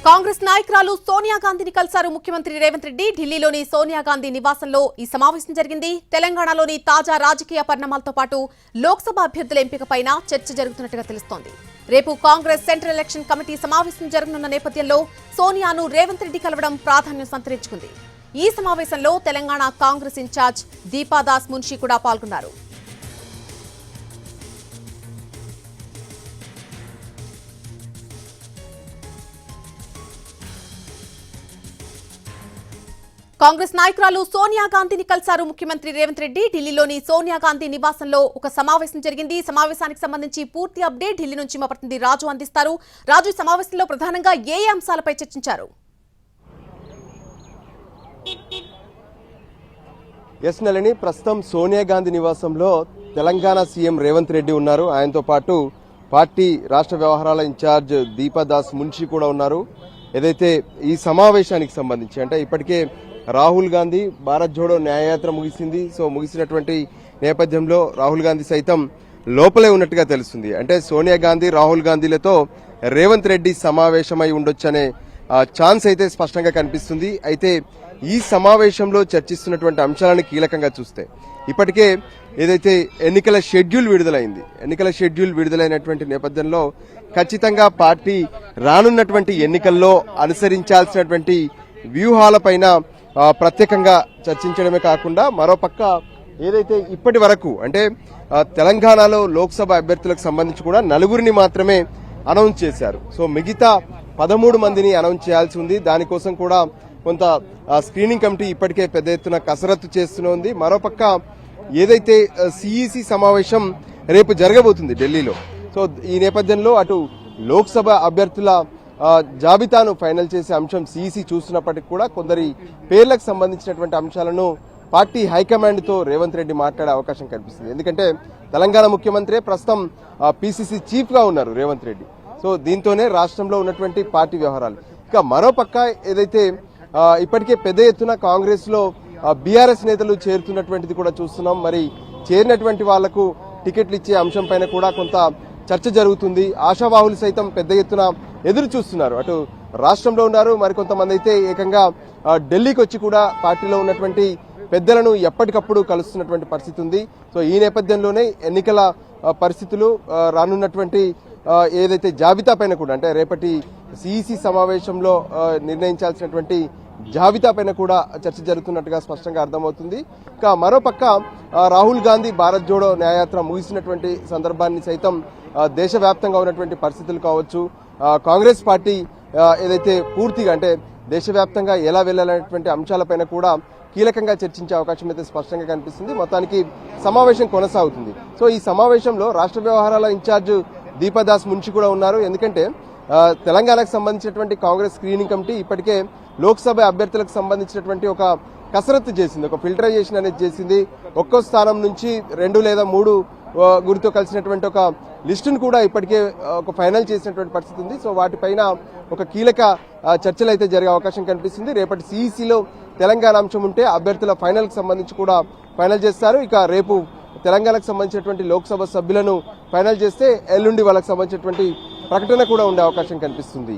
కాంగ్రెస్ నాయకురాలు సోనియా గాంధీని కలిశారు ముఖ్యమంత్రి రేవంత్ రెడ్డి. ఢిల్లీలోని సోనియా గాంధీ నివాసంలో ఈ సమావేశం జరిగింది. తెలంగాణలోని తాజా రాజకీయ పరిణామాలతో పాటు లోక్సభ అభ్యర్థుల ఎంపికపైన చర్చ జరుగుతున్నట్టుగా తెలుస్తోంది. రేపు కాంగ్రెస్ సెంట్రల్ ఎలక్షన్ కమిటీ సమావేశం జరగనున్న నేపథ్యంలో సోనియాను రేవంత్ రెడ్డి కలవడం ప్రాధాన్యం సంతరించుకుంది. ఈ సమావేశంలో తెలంగాణ కాంగ్రెస్ ఇన్ఛార్జ్ దీపాదాస్ మున్షి కూడా పాల్గొన్నారు. కాంగ్రెస్ నాయకురాలు సోనియా గాంధీని కలిశారు ముఖ్యమంత్రి రేవంత్ రెడ్డి. ఢిల్లీలోని సోనియా గాంధీ నివాసంలో ఒక సమావేశం జరిగింది. సమావేశానికి సంబంధించి పూర్తి అప్డేట్ ఢిల్లీ నుంచి మా ప్రతినిధి రాజు అందిస్తారు. రాజు, ఈ సమావేశంలో ప్రధానంగా ఏ అంశాలపై చర్చించారు? ఎస్ నళిని, ప్రస్తుతం సోనియా గాంధీ నివాసంలో తెలంగాణ సీఎం రేవంత్ రెడ్డి ఉన్నారు. ఆయనతో పాటు పార్టీ రాష్ట్ర వ్యవహారాల ఇన్ఛార్జ్ దీపాదాస్ మున్షి కూడా ఉన్నారు. ఏదైతే ఈ సమావేశానికి సంబంధించి అంటే ఇప్పటికే రాహుల్ గాంధీ భారత్ జోడో న్యాయయాత్ర ముగిసింది. సో ముగిసినటువంటి నేపథ్యంలో రాహుల్ గాంధీ సైతం లోపలే ఉన్నట్టుగా తెలుస్తుంది. అంటే సోనియా గాంధీ రాహుల్ గాంధీలతో రేవంత్ రెడ్డి సమావేశమై ఉండొచ్చనే ఛాన్స్ అయితే స్పష్టంగా కనిపిస్తుంది. అయితే ఈ సమావేశంలో చర్చిస్తున్నటువంటి అంశాలను కీలకంగా చూస్తే ఇప్పటికే ఏదైతే ఎన్నికల షెడ్యూల్ విడుదలైనటువంటి నేపథ్యంలో ఖచ్చితంగా పార్టీ రానున్నటువంటి ఎన్నికల్లో అనుసరించాల్సినటువంటి వ్యూహాలపైన ప్రత్యేకంగా చర్చించడమే కాకుండా మరోపక్క ఏదైతే ఇప్పటి వరకు అంటే తెలంగాణలో లోక్సభ అభ్యర్థులకు సంబంధించి కూడా 4 మాత్రమే అనౌన్స్ చేశారు. సో మిగతా 13 మందిని అనౌన్స్ చేయాల్సి ఉంది. దానికోసం కూడా కొంత స్క్రీనింగ్ కమిటీ ఇప్పటికే పెద్ద ఎత్తున కసరత్తు చేస్తూనే మరోపక్క ఏదైతే సిఈసి సమావేశం రేపు జరగబోతుంది ఢిల్లీలో. సో ఈ నేపథ్యంలో అటు లోక్సభ అభ్యర్థుల జాబితాను ఫైనల్ చేసే అంశం సిఈసి చూస్తున్నప్పటికీ కూడా కొందరి పేర్లకు సంబంధించినటువంటి అంశాలను పార్టీ హైకమాండ్ తో రేవంత్ రెడ్డి మాట్లాడే అవకాశం కనిపిస్తుంది. ఎందుకంటే తెలంగాణ ముఖ్యమంత్రి ప్రస్తుతం పిసిసి చీఫ్ గా ఉన్నారు రేవంత్ రెడ్డి. సో దీంతోనే రాష్ట్రంలో ఉన్నటువంటి పార్టీ వ్యవహారాలు. ఇక మరోపక్క ఏదైతే ఇప్పటికే పెద్ద ఎత్తున కాంగ్రెస్ లో బీఆర్ఎస్ నేతలు చేరుతున్నటువంటిది కూడా చూస్తున్నాం. మరి చేరినటువంటి వాళ్లకు టికెట్లు ఇచ్చే అంశం పైన కూడా కొంత చర్చ జరుగుతుంది. ఆశావాహులు సైతం పెద్ద ఎత్తున ఎదురు చూస్తున్నారు. అటు రాష్ట్రంలో ఉన్నారు, మరికొంతమంది అయితే ఏకంగా ఢిల్లీకి వచ్చి కూడా పార్టీలో ఉన్నటువంటి పెద్దలను ఎప్పటికప్పుడు కలుస్తున్నటువంటి పరిస్థితి ఉంది. సో ఈ నేపథ్యంలోనే ఎన్నికల పరిస్థితులు రానున్నటువంటి ఏదైతే జాబితా పైన కూడా అంటే రేపటి సిఈసి సమావేశంలో నిర్ణయించాల్సినటువంటి జాబితా పైన కూడా చర్చ జరుగుతున్నట్టుగా స్పష్టంగా అర్థమవుతుంది. ఇక మరోపక్క రాహుల్ గాంధీ భారత్ జోడో న్యాయయాత్ర ముగిసినటువంటి సందర్భాన్ని సైతం దేశవ్యాప్తంగా ఉన్నటువంటి పరిస్థితులు కావచ్చు, కాంగ్రెస్ పార్టీ ఏదైతే పూర్తిగా అంటే దేశవ్యాప్తంగా ఎలా వెళ్లాలనేటువంటి అంశాలపైన కూడా కీలకంగా చర్చించే అవకాశం అయితే స్పష్టంగా కనిపిస్తుంది. మొత్తానికి సమావేశం కొనసాగుతుంది. సో ఈ సమావేశంలో రాష్ట్ర వ్యవహారాల ఇన్ఛార్జ్ దీపాదాస్ మున్షి కూడా ఉన్నారు. ఎందుకంటే తెలంగాణకు సంబంధించినటువంటి కాంగ్రెస్ స్క్రీనింగ్ కమిటీ ఇప్పటికే లోక్సభ అభ్యర్థులకు సంబంధించినటువంటి ఒక కసరత్తు చేసింది, ఒక ఫిల్టరైజేషన్ అనేది చేసింది. ఒక్కో స్థానం నుంచి 2 లేదా 3 గురితో కలిసినటువంటి ఒక లిస్టును కూడా ఇప్పటికే ఒక ఫైనల్ చేసినటువంటి పరిస్థితి ఉంది. సో వాటిపైన ఒక కీలక చర్చలు అయితే జరిగే అవకాశం కనిపిస్తుంది. రేపటి సిఈసిలో తెలంగాణ అంశం ఉంటే అభ్యర్థుల ఫైనల్ కి సంబంధించి కూడా ఫైనల్ చేస్తారు. ఇక రేపు తెలంగాణకు సంబంధించినటువంటి లోక్సభ సభ్యులను ఫైనల్ చేస్తే ఎల్లుండి వాళ్ళకి సంబంధించినటువంటి ప్రకటన కూడా ఉండే అవకాశం కనిపిస్తుంది.